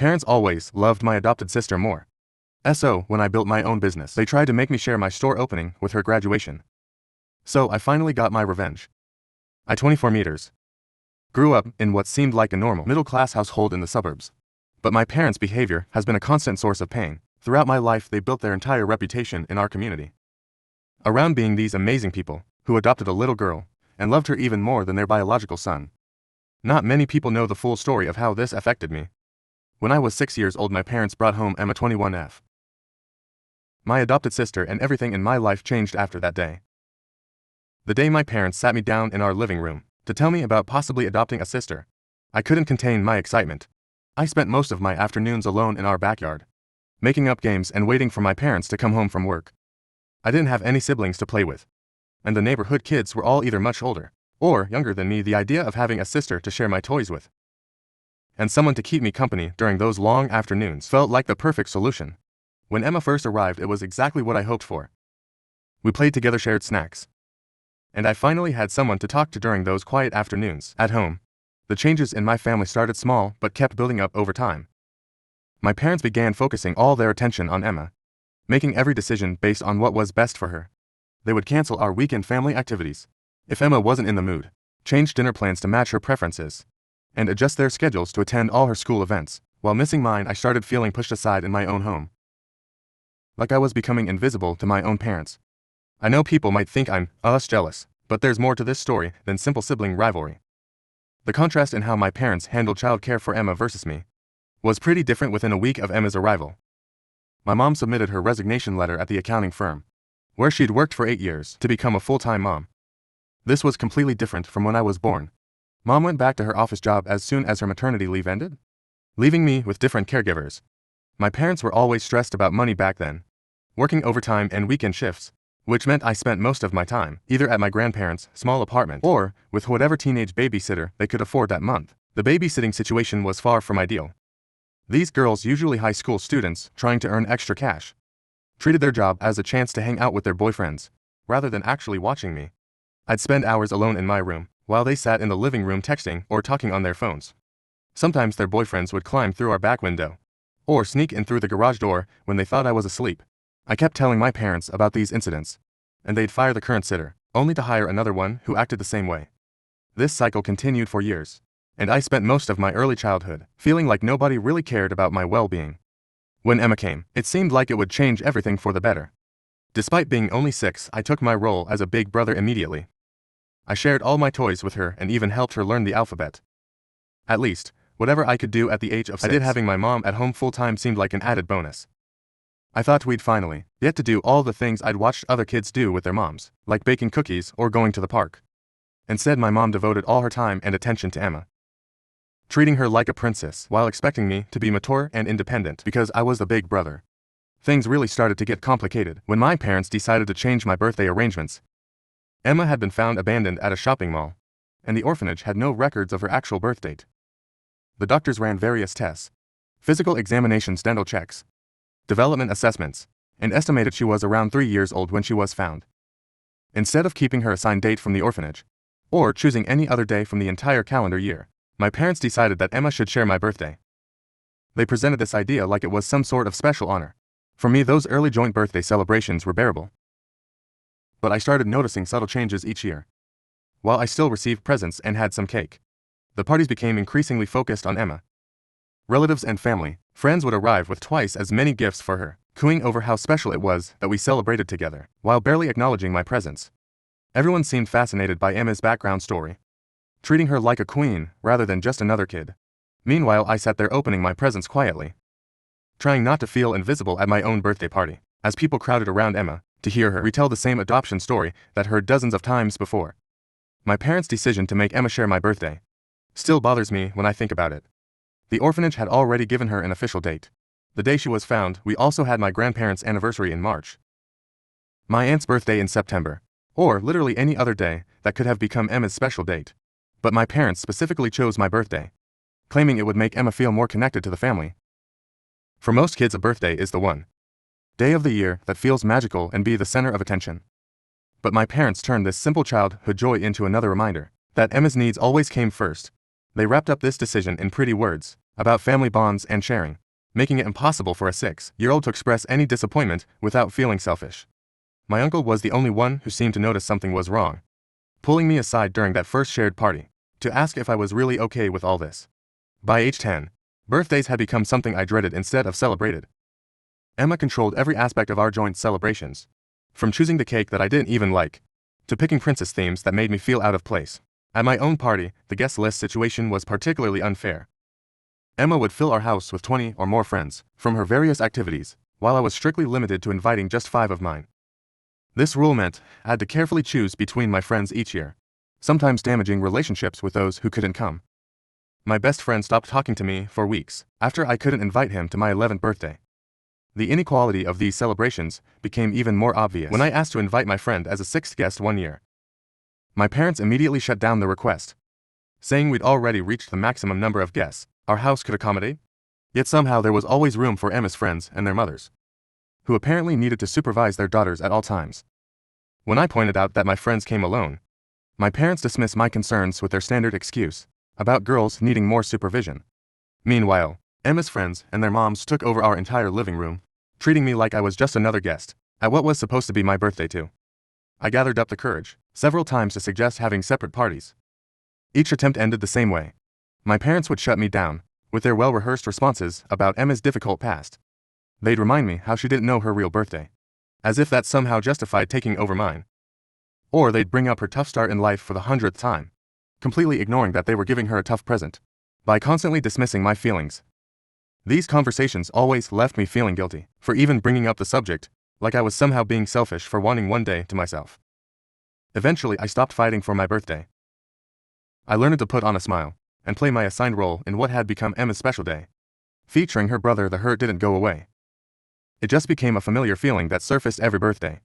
Parents always loved my adopted sister more. So, when I built my own business, they tried to make me share my store opening with her graduation. So I finally got my revenge. I 24 meters. Grew up in what seemed like a normal, middle-class household in the suburbs. But my parents' behavior has been a constant source of pain. Throughout my life, they built their entire reputation in our community around being these amazing people who adopted a little girl and loved her even more than their biological son. Not many people know the full story of how this affected me. When I was 6 years old, my parents brought home Emma 21F. My adopted sister, and everything in my life changed after that day. The day my parents sat me down in our living room to tell me about possibly adopting a sister, I couldn't contain my excitement. I spent most of my afternoons alone in our backyard, making up games and waiting for my parents to come home from work. I didn't have any siblings to play with, and the neighborhood kids were all either much older or younger than me. The idea of having a sister to share my toys with and someone to keep me company during those long afternoons felt like the perfect solution. When Emma first arrived, it was exactly what I hoped for. We played together, shared snacks, and I finally had someone to talk to during those quiet afternoons at home. The changes in my family started small but kept building up over time. My parents began focusing all their attention on Emma, making every decision based on what was best for her. They would cancel our weekend family activities if Emma wasn't in the mood, change dinner plans to match her preferences, and adjust their schedules to attend all her school events. While missing mine, I started feeling pushed aside in my own home, like I was becoming invisible to my own parents. I know people might think I'm jealous, but there's more to this story than simple sibling rivalry. The contrast in how my parents handled childcare for Emma versus me was pretty different. Within a week of Emma's arrival, my mom submitted her resignation letter at the accounting firm where she'd worked for 8 years to become a full-time mom. This was completely different from when I was born. Mom went back to her office job as soon as her maternity leave ended, leaving me with different caregivers. My parents were always stressed about money back then, working overtime and weekend shifts, which meant I spent most of my time either at my grandparents' small apartment or with whatever teenage babysitter they could afford that month. The babysitting situation was far from ideal. These girls, usually high school students trying to earn extra cash, treated their job as a chance to hang out with their boyfriends, rather than actually watching me. I'd spend hours alone in my room, while they sat in the living room texting or talking on their phones. Sometimes their boyfriends would climb through our back window, or sneak in through the garage door when they thought I was asleep. I kept telling my parents about these incidents, and they'd fire the current sitter, only to hire another one who acted the same way. This cycle continued for years, and I spent most of my early childhood feeling like nobody really cared about my well-being. When Emma came, it seemed like it would change everything for the better. Despite being only 6, I took my role as a big brother immediately. I shared all my toys with her and even helped her learn the alphabet. At least, whatever I could do at the age of 6. I did. Having my mom at home full-time seemed like an added bonus. I thought we'd finally get to do all the things I'd watched other kids do with their moms, like baking cookies or going to the park. Instead, my mom devoted all her time and attention to Emma, treating her like a princess while expecting me to be mature and independent because I was the big brother. Things really started to get complicated when my parents decided to change my birthday arrangements. Emma had been found abandoned at a shopping mall, and the orphanage had no records of her actual birth date. The doctors ran various tests, physical examinations, dental checks, development assessments, and estimated she was around 3 years old when she was found. Instead of keeping her assigned date from the orphanage, or choosing any other day from the entire calendar year, my parents decided that Emma should share my birthday. They presented this idea like it was some sort of special honor. For me, those early joint birthday celebrations were bearable. But I started noticing subtle changes each year. While I still received presents and had some cake, the parties became increasingly focused on Emma. Relatives and family, friends would arrive with twice as many gifts for her, cooing over how special it was that we celebrated together, while barely acknowledging my presence. Everyone seemed fascinated by Emma's background story, treating her like a queen rather than just another kid. Meanwhile, I sat there opening my presents quietly, trying not to feel invisible at my own birthday party, as people crowded around Emma to hear her retell the same adoption story that heard dozens of times before. My parents' decision to make Emma share my birthday still bothers me when I think about it. The orphanage had already given her an official date. The day she was found. We also had my grandparents' anniversary in March, my aunt's birthday in September, or literally any other day that could have become Emma's special date. But my parents specifically chose my birthday, claiming it would make Emma feel more connected to the family. For most kids, a birthday is the one day of the year that feels magical and be the center of attention. But my parents turned this simple childhood joy into another reminder that Emma's needs always came first. They wrapped up this decision in pretty words: about family bonds and sharing, making it impossible for a 6-year-old to express any disappointment without feeling selfish. My uncle was the only one who seemed to notice something was wrong, pulling me aside during that first shared party to ask if I was really okay with all this. By age 10, birthdays had become something I dreaded instead of celebrated. Emma controlled every aspect of our joint celebrations, from choosing the cake that I didn't even like, to picking princess themes that made me feel out of place. At my own party, the guest list situation was particularly unfair. Emma would fill our house with 20 or more friends from her various activities, while I was strictly limited to inviting just 5 of mine. This rule meant I had to carefully choose between my friends each year, sometimes damaging relationships with those who couldn't come. My best friend stopped talking to me for weeks after I couldn't invite him to my 11th birthday. The inequality of these celebrations became even more obvious when I asked to invite my friend as a 6th guest one year. My parents immediately shut down the request, saying we'd already reached the maximum number of guests our house could accommodate. Yet somehow there was always room for Emma's friends and their mothers, who apparently needed to supervise their daughters at all times. When I pointed out that my friends came alone, my parents dismissed my concerns with their standard excuse about girls needing more supervision. Meanwhile, Emma's friends and their moms took over our entire living room, treating me like I was just another guest at what was supposed to be my birthday too. I gathered up the courage several times to suggest having separate parties. Each attempt ended the same way. My parents would shut me down with their well-rehearsed responses about Emma's difficult past. They'd remind me how she didn't know her real birthday, as if that somehow justified taking over mine. Or they'd bring up her tough start in life for the 100th time, completely ignoring that they were giving her a tough present by constantly dismissing my feelings. These conversations always left me feeling guilty for even bringing up the subject, like I was somehow being selfish for wanting one day to myself. Eventually, I stopped fighting for my birthday. I learned to put on a smile and play my assigned role in what had become Emma's special day. Featuring her brother, the hurt didn't go away. It just became a familiar feeling that surfaced every birthday.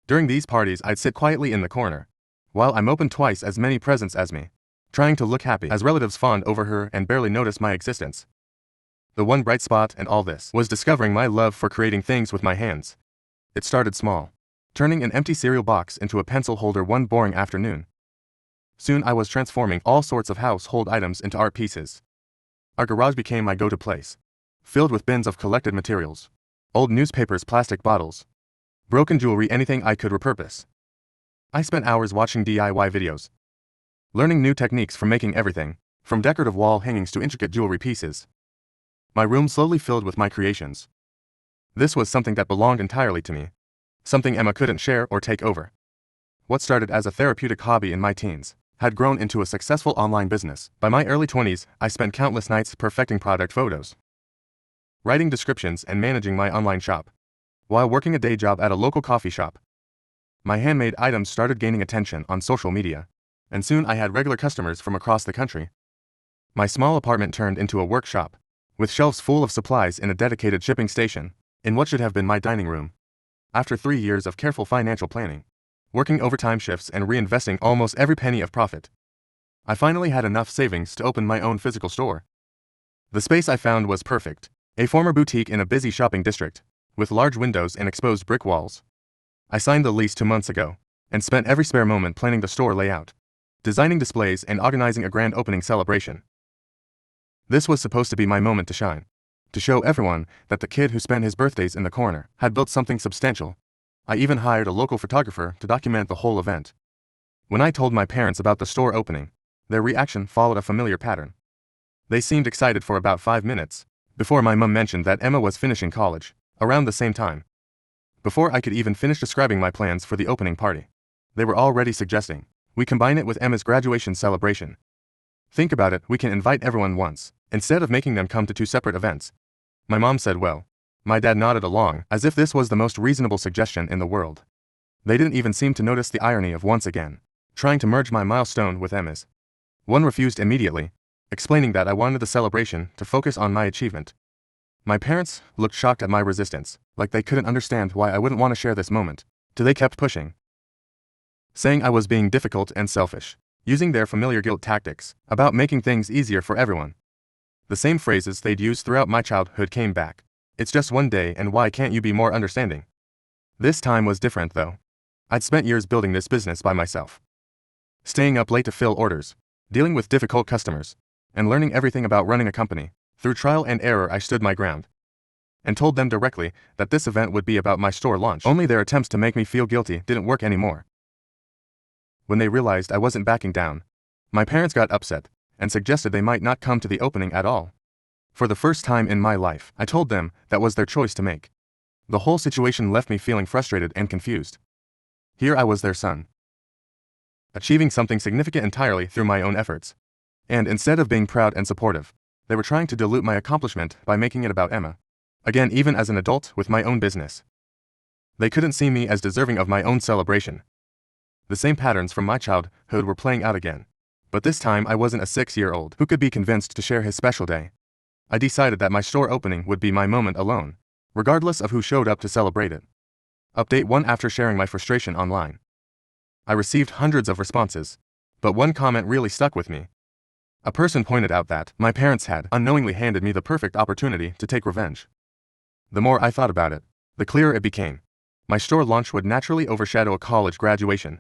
During these parties, I'd sit quietly in the corner, while I'm opened twice as many presents as me, trying to look happy as relatives fawned over her and barely noticed my existence. The one bright spot in all this was discovering my love for creating things with my hands. It started small, turning an empty cereal box into a pencil holder one boring afternoon. Soon I was transforming all sorts of household items into art pieces. Our garage became my go-to place, filled with bins of collected materials, old newspapers, plastic bottles, broken jewelry, anything I could repurpose. I spent hours watching DIY videos, learning new techniques for making everything, from decorative wall hangings to intricate jewelry pieces. My room slowly filled with my creations. This was something that belonged entirely to me, something Emma couldn't share or take over. What started as a therapeutic hobby in my teens had grown into a successful online business. By my early 20s, I spent countless nights perfecting product photos, writing descriptions, and managing my online shop, while working a day job at a local coffee shop. My handmade items started gaining attention on social media, and soon I had regular customers from across the country. My small apartment turned into a workshop, with shelves full of supplies in a dedicated shipping station, in what should have been my dining room. After 3 years of careful financial planning, working overtime shifts and reinvesting almost every penny of profit, I finally had enough savings to open my own physical store. The space I found was perfect, a former boutique in a busy shopping district, with large windows and exposed brick walls. I signed the lease 2 months ago, and spent every spare moment planning the store layout, designing displays, and organizing a grand opening celebration. This was supposed to be my moment to shine, to show everyone that the kid who spent his birthdays in the corner had built something substantial. I even hired a local photographer to document the whole event. When I told my parents about the store opening, their reaction followed a familiar pattern. They seemed excited for about 5 minutes, before my mum mentioned that Emma was finishing college, around the same time. Before I could even finish describing my plans for the opening party, they were already suggesting we combine it with Emma's graduation celebration. Think about it, we can invite everyone once, instead of making them come to 2 separate events. My mom said well. My dad nodded along, as if this was the most reasonable suggestion in the world. They didn't even seem to notice the irony of once again trying to merge my milestone with Emma's. One refused immediately, explaining that I wanted the celebration to focus on my achievement. My parents looked shocked at my resistance, like they couldn't understand why I wouldn't want to share this moment, till they kept pushing, saying I was being difficult and selfish, using their familiar guilt tactics about making things easier for everyone. The same phrases they'd used throughout my childhood came back. It's just one day, and why can't you be more understanding? This time was different though. I'd spent years building this business by myself, staying up late to fill orders, dealing with difficult customers, and learning everything about running a company. Through trial and error I stood my ground and told them directly that this event would be about my store launch. Only their attempts to make me feel guilty didn't work anymore. When they realized I wasn't backing down, my parents got upset and suggested they might not come to the opening at all. For the first time in my life, I told them that was their choice to make. The whole situation left me feeling frustrated and confused. Here I was their son, achieving something significant entirely through my own efforts. And instead of being proud and supportive, they were trying to dilute my accomplishment by making it about Emma. Again, even as an adult with my own business, they couldn't see me as deserving of my own celebration. The same patterns from my childhood were playing out again. But this time I wasn't a 6-year-old who could be convinced to share his special day. I decided that my store opening would be my moment alone, regardless of who showed up to celebrate it. Update 1. After sharing my frustration online, I received hundreds of responses, but one comment really stuck with me. A person pointed out that my parents had unknowingly handed me the perfect opportunity to take revenge. The more I thought about it, the clearer it became. My store launch would naturally overshadow a college graduation,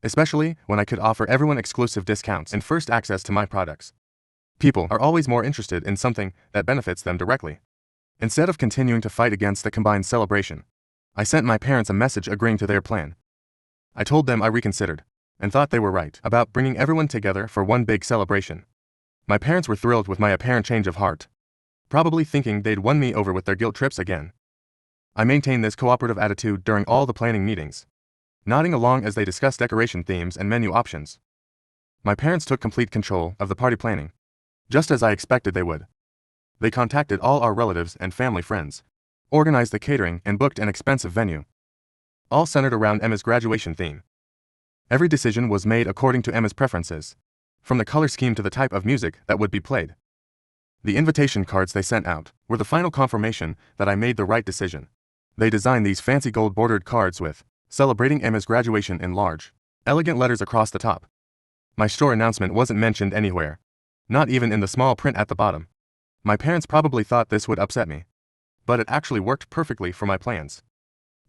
especially when I could offer everyone exclusive discounts and first access to my products. People are always more interested in something that benefits them directly. Instead of continuing to fight against the combined celebration, I sent my parents a message agreeing to their plan. I told them I reconsidered and thought they were right about bringing everyone together for one big celebration. My parents were thrilled with my apparent change of heart, probably thinking they'd won me over with their guilt trips again. I maintained this cooperative attitude during all the planning meetings, nodding along as they discussed decoration themes and menu options. My parents took complete control of the party planning, just as I expected they would. They contacted all our relatives and family friends, organized the catering, and booked an expensive venue, all centered around Emma's graduation theme. Every decision was made according to Emma's preferences, from the color scheme to the type of music that would be played. The invitation cards they sent out were the final confirmation that I made the right decision. They designed these fancy gold-bordered cards with "Celebrating Emma's graduation" in large, elegant letters across the top. My store announcement wasn't mentioned anywhere, not even in the small print at the bottom. My parents probably thought this would upset me, but it actually worked perfectly for my plans.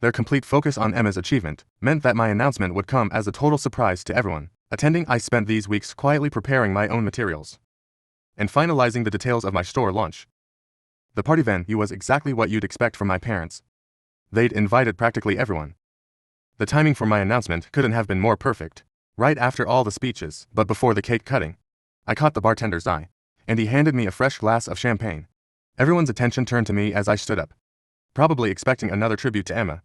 Their complete focus on Emma's achievement meant that my announcement would come as a total surprise to everyone attending. I spent these weeks quietly preparing my own materials and finalizing the details of my store launch. The party venue was exactly what you'd expect from my parents. They'd invited practically everyone. The timing for my announcement couldn't have been more perfect. Right after all the speeches, but before the cake cutting, I caught the bartender's eye, and he handed me a fresh glass of champagne. Everyone's attention turned to me as I stood up, probably expecting another tribute to Emma.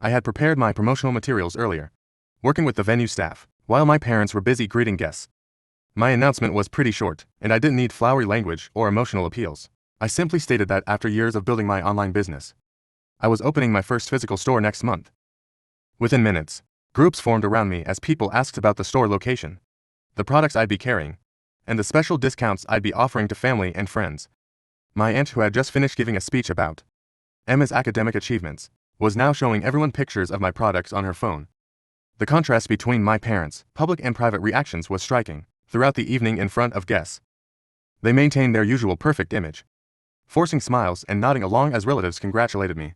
I had prepared my promotional materials earlier, working with the venue staff, while my parents were busy greeting guests. My announcement was pretty short, and I didn't need flowery language or emotional appeals. I simply stated that after years of building my online business, I was opening my first physical store next month. Within minutes, groups formed around me as people asked about the store location, the products I'd be carrying, and the special discounts I'd be offering to family and friends. My aunt, who had just finished giving a speech about Emma's academic achievements, was now showing everyone pictures of my products on her phone. The contrast between my parents' public and private reactions was striking. Throughout the evening in front of guests, they maintained their usual perfect image, forcing smiles and nodding along as relatives congratulated me.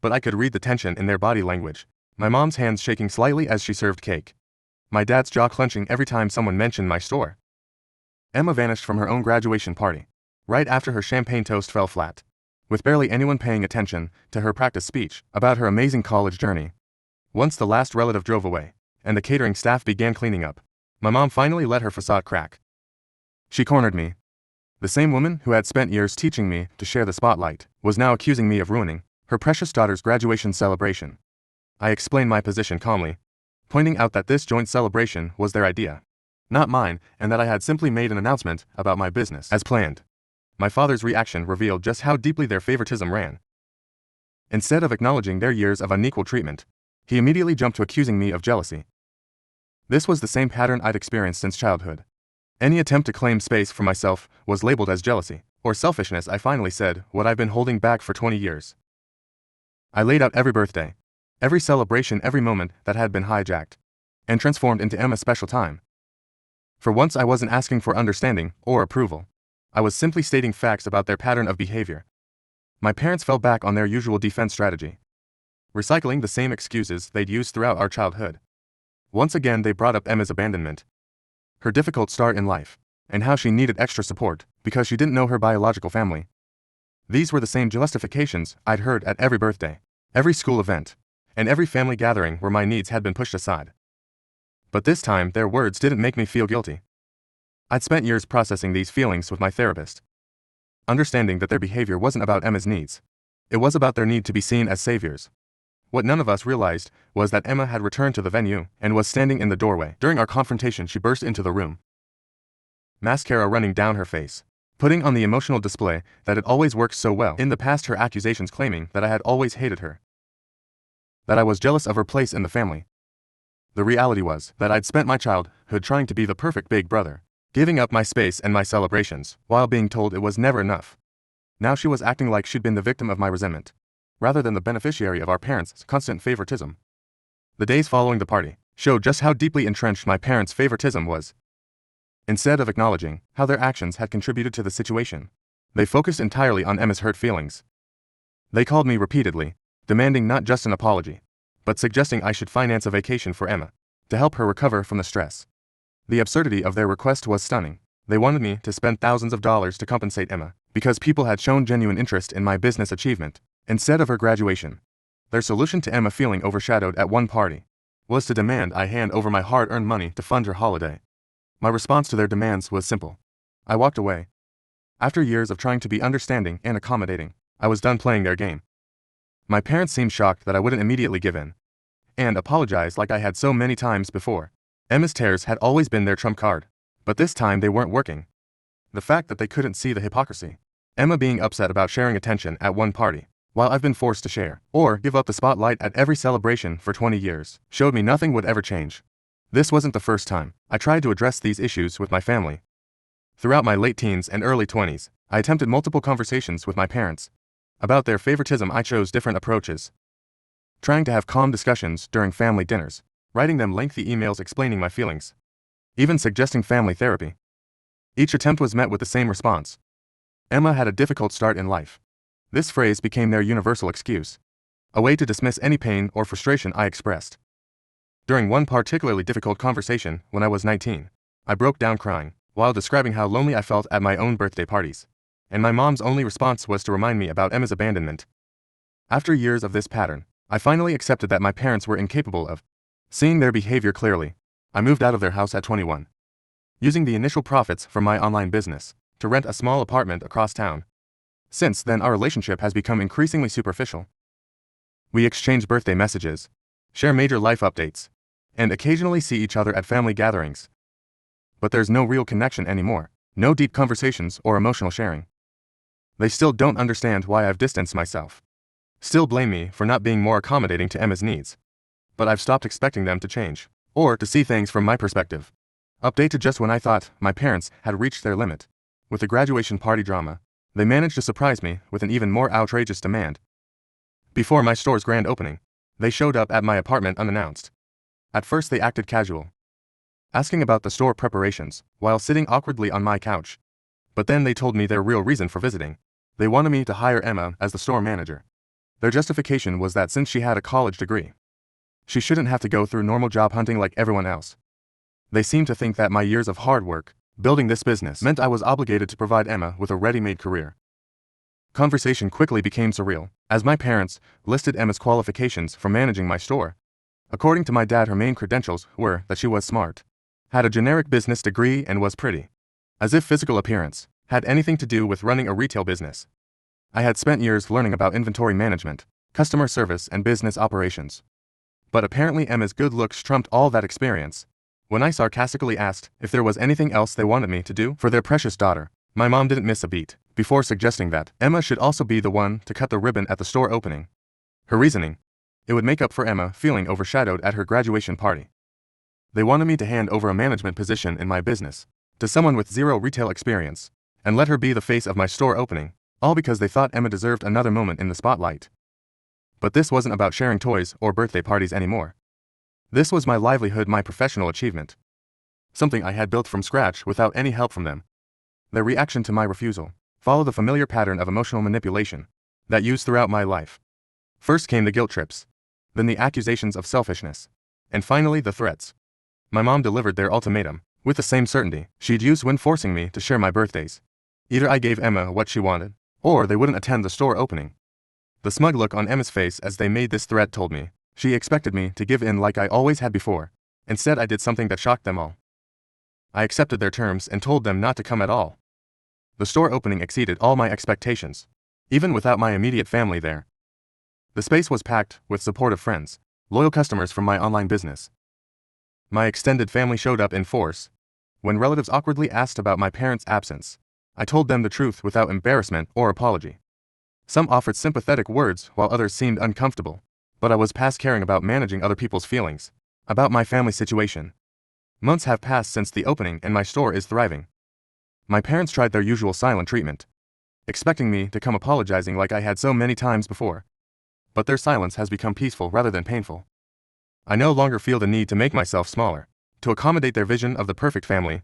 But I could read the tension in their body language, my mom's hands shaking slightly as she served cake, my dad's jaw clenching every time someone mentioned my store. Emma vanished from her own graduation party, right after her champagne toast fell flat, with barely anyone paying attention to her practice speech about her amazing college journey. Once the last relative drove away, and the catering staff began cleaning up, my mom finally let her facade crack. She cornered me. The same woman who had spent years teaching me to share the spotlight was now accusing me of ruining her precious daughter's graduation celebration. I explained my position calmly, pointing out that this joint celebration was their idea, not mine, and that I had simply made an announcement about my business as planned. My father's reaction revealed just how deeply their favoritism ran. Instead of acknowledging their years of unequal treatment, he immediately jumped to accusing me of jealousy. This was the same pattern I'd experienced since childhood. Any attempt to claim space for myself was labeled as jealousy or selfishness. I finally said what I've been holding back for 20 years. I laid out every birthday, every celebration, every moment that had been hijacked and transformed into Emma's special time. For once, I wasn't asking for understanding or approval. I was simply stating facts about their pattern of behavior. My parents fell back on their usual defense strategy, recycling the same excuses they'd used throughout our childhood. Once again, they brought up Emma's abandonment, her difficult start in life, and how she needed extra support because she didn't know her biological family. These were the same justifications I'd heard at every birthday, every school event, and every family gathering where my needs had been pushed aside. But this time, their words didn't make me feel guilty. I'd spent years processing these feelings with my therapist, understanding that their behavior wasn't about Emma's needs. It was about their need to be seen as saviors. What none of us realized was that Emma had returned to the venue and was standing in the doorway. During our confrontation, she burst into the room, mascara running down her face, putting on the emotional display that had always worked so well in the past, her accusations claiming that I had always hated her, that I was jealous of her place in the family. The reality was that I'd spent my childhood trying to be the perfect big brother, giving up my space and my celebrations, while being told it was never enough. Now she was acting like she'd been the victim of my resentment, rather than the beneficiary of our parents' constant favoritism. The days following the party showed just how deeply entrenched my parents' favoritism was. Instead of acknowledging how their actions had contributed to the situation, they focused entirely on Emma's hurt feelings. They called me repeatedly, demanding not just an apology, but suggesting I should finance a vacation for Emma, to help her recover from the stress. The absurdity of their request was stunning. They wanted me to spend thousands of dollars to compensate Emma, because people had shown genuine interest in my business achievement, instead of her graduation. Their solution to Emma feeling overshadowed at one party was to demand I hand over my hard-earned money to fund her holiday. My response to their demands was simple. I walked away. After years of trying to be understanding and accommodating, I was done playing their game. My parents seemed shocked that I wouldn't immediately give in, and apologized like I had so many times before. Emma's tears had always been their trump card, but this time they weren't working. The fact that they couldn't see the hypocrisy, Emma being upset about sharing attention at one party, while I've been forced to share, or give up the spotlight at every celebration for 20 years, showed me nothing would ever change. This wasn't the first time I tried to address these issues with my family. Throughout my late teens and early 20s, I attempted multiple conversations with my parents about their favoritism. I chose different approaches, trying to have calm discussions during family dinners, writing them lengthy emails explaining my feelings, even suggesting family therapy. Each attempt was met with the same response. Emma had a difficult start in life. This phrase became their universal excuse, a way to dismiss any pain or frustration I expressed. During one particularly difficult conversation when I was 19, I broke down crying while describing how lonely I felt at my own birthday parties, and my mom's only response was to remind me about Emma's abandonment. After years of this pattern, I finally accepted that my parents were incapable of seeing their behavior clearly. I moved out of their house at 21, using the initial profits from my online business to rent a small apartment across town. Since then, our relationship has become increasingly superficial. We exchange birthday messages, share major life updates, and occasionally see each other at family gatherings. But there's no real connection anymore, no deep conversations or emotional sharing. They still don't understand why I've distanced myself, still blame me for not being more accommodating to Emma's needs. But I've stopped expecting them to change, or to see things from my perspective. Updated just when I thought my parents had reached their limit. With the graduation party drama, they managed to surprise me with an even more outrageous demand. Before my store's grand opening, they showed up at my apartment unannounced. At first they acted casual, asking about the store preparations while sitting awkwardly on my couch. But then they told me their real reason for visiting. They wanted me to hire Emma as the store manager. Their justification was that since she had a college degree, she shouldn't have to go through normal job hunting like everyone else. They seemed to think that my years of hard work building this business meant I was obligated to provide Emma with a ready-made career. Conversation quickly became surreal, as my parents listed Emma's qualifications for managing my store. According to my dad, her main credentials were that she was smart, had a generic business degree, and was pretty. As if physical appearance had anything to do with running a retail business. I had spent years learning about inventory management, customer service, and business operations. But apparently Emma's good looks trumped all that experience. When I sarcastically asked if there was anything else they wanted me to do for their precious daughter, my mom didn't miss a beat, before suggesting that Emma should also be the one to cut the ribbon at the store opening. Her reasoning: it would make up for Emma feeling overshadowed at her graduation party. They wanted me to hand over a management position in my business to someone with zero retail experience, and let her be the face of my store opening, all because they thought Emma deserved another moment in the spotlight. But this wasn't about sharing toys or birthday parties anymore. This was my livelihood, my professional achievement. Something I had built from scratch without any help from them. Their reaction to my refusal followed the familiar pattern of emotional manipulation that used throughout my life. First came the guilt trips, then the accusations of selfishness, and finally the threats. My mom delivered their ultimatum with the same certainty she'd used when forcing me to share my birthdays. Either I gave Emma what she wanted, or they wouldn't attend the store opening. The smug look on Emma's face as they made this threat told me she expected me to give in like I always had before. Instead, I did something that shocked them all. I accepted their terms and told them not to come at all. The store opening exceeded all my expectations, even without my immediate family there. The space was packed with supportive friends, loyal customers from my online business. My extended family showed up in force. When relatives awkwardly asked about my parents' absence, I told them the truth without embarrassment or apology. Some offered sympathetic words while others seemed uncomfortable, but I was past caring about managing other people's feelings about my family situation. Months have passed since the opening and my store is thriving. My parents tried their usual silent treatment, expecting me to come apologizing like I had so many times before. But their silence has become peaceful rather than painful. I no longer feel the need to make myself smaller to accommodate their vision of the perfect family